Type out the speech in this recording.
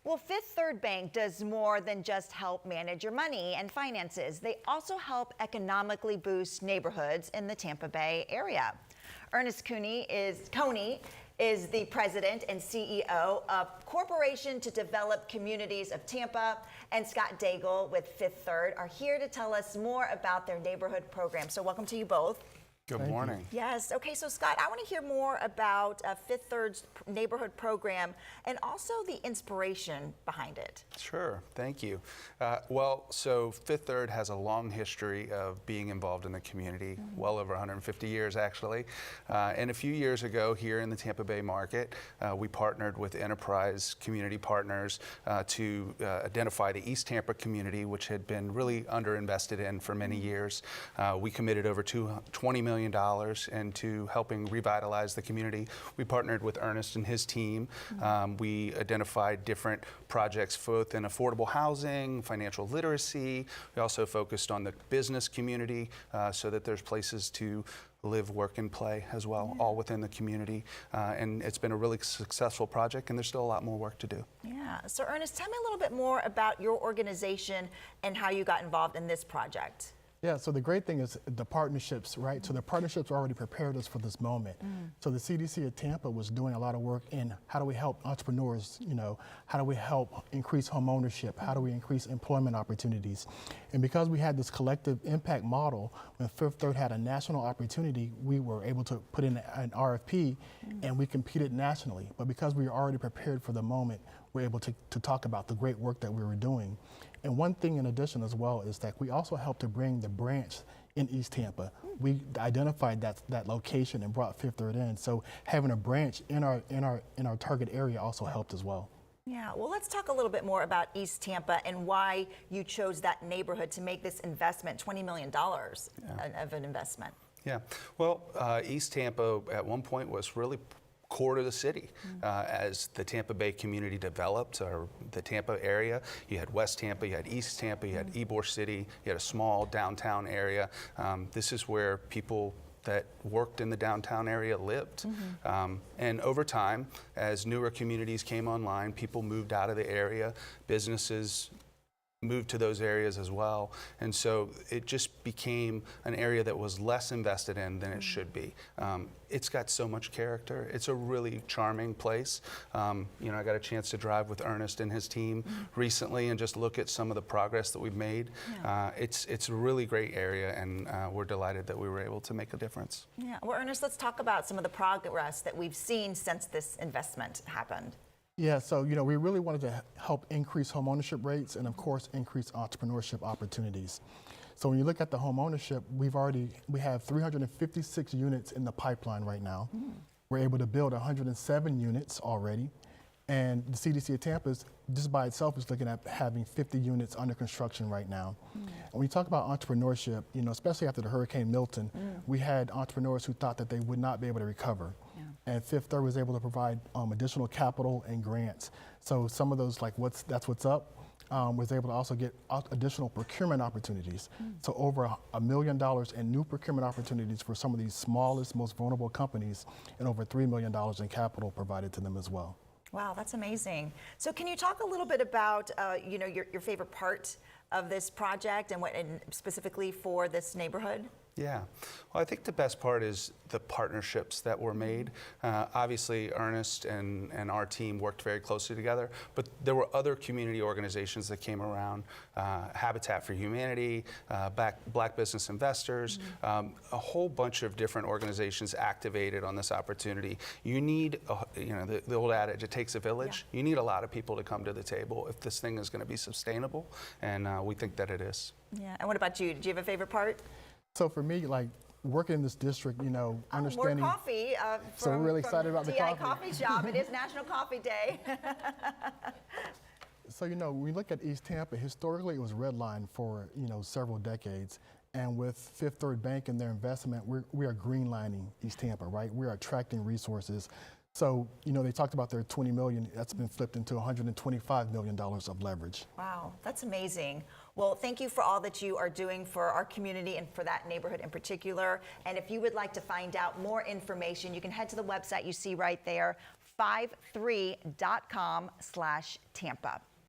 Well, Fifth Third Bank does more than just help manage your money and finances. They also help economically boost neighborhoods in the Tampa Bay area. Ernest Coney is the president and CEO of Corporation to Develop Communities of Tampa, and Scott Daigle with Fifth Third are here to tell us more about their neighborhood program. So welcome to you both. Good morning. Yes. Okay. So Scott, I want to hear more about Fifth Third's neighborhood program and also the inspiration behind it. Sure. Thank you. So Fifth Third has a long history of being involved in the community, well over 150 years actually. And a few years ago here in the Tampa Bay market, we partnered with Enterprise Community Partners to identify the East Tampa community, which had been really underinvested in for many years. We committed over $20 million into helping revitalize the community. We partnered with Ernest and his team. We identified different projects both in affordable housing, financial literacy. We also focused on the business community so that there's places to live, work, and play as well, all within the community. And it's been a really successful project, and there's still a lot more work to do. Yeah. So Ernest, tell me a little bit more about your organization and how you got involved in this project. Yeah, so the great thing is the partnerships, right? So the partnerships already prepared us for this moment. So the CDC of Tampa was doing a lot of work in how do we help entrepreneurs, how do we help increase home ownership? How do we increase employment opportunities? And because we had this collective impact model, when Fifth Third had a national opportunity, we were able to put in an RFP and we competed nationally. But because we were already prepared for the moment, we were able to talk about the great work that we were doing. And one thing in addition as well is that we also helped to bring the branch in East Tampa. We identified that location and brought Fifth Third in. So having a branch in our target area also helped as well. Yeah, well, let's talk a little bit more about East Tampa and why you chose that neighborhood to make this investment, $20 million of an investment. Yeah, well, East Tampa at one point was really core to the city. As the Tampa Bay community developed, or the Tampa area, you had West Tampa, you had East Tampa, you had Ybor City, you had a small downtown area. This is where people that worked in the downtown area lived. And over time, as newer communities came online, people moved out of the area, businesses moved to those areas as well. And so it just became an area that was less invested in than it should be. It's got so much character. It's a really charming place. I got a chance to drive with Ernest and his team recently and just look at some of the progress that we've made. It's a really great area, and we're delighted that we were able to make a difference. Yeah, well, Ernest, let's talk about some of the progress that we've seen since this investment happened. Yeah, so we really wanted to help increase home ownership rates and of course increase entrepreneurship opportunities. So when you look at the home ownership, we have 356 units in the pipeline right now. We're able to build 107 units already, and the CDC of Tampa just by itself is looking at having 50 units under construction right now. And when you talk about entrepreneurship, especially after the Hurricane Milton, we had entrepreneurs who thought that they would not be able to recover. And Fifth Third was able to provide additional capital and grants. So some of those, like That's What's Up, was able to also get additional procurement opportunities. So over $1 million in new procurement opportunities for some of these smallest, most vulnerable companies, and over $3 million in capital provided to them as well. Wow, that's amazing. So can you talk a little bit about your favorite part of this project and specifically for this neighborhood? Yeah, well, I think the best part is the partnerships that were made. Obviously, Ernest and our team worked very closely together, but there were other community organizations that came around, Habitat for Humanity, Black Business Investors, a whole bunch of different organizations activated on this opportunity. You need, the old adage, it takes a village. You need a lot of people to come to the table if this thing is going to be sustainable, and we think that it is. Yeah, and what about you? Did you have a favorite part? So for me, working in this district, understanding. More coffee. So we're really excited about the TI coffee. Coffee Shop. It is National Coffee Day. So when we look at East Tampa, historically it was redlined for several decades, and with Fifth Third Bank and their investment, we are greenlining East Tampa, right? We are attracting resources. So they talked about their $20 million. That's been flipped into $125 million of leverage. Wow, that's amazing. Well, thank you for all that you are doing for our community and for that neighborhood in particular. And if you would like to find out more information, you can head to the website you see right there, 53.com/Tampa.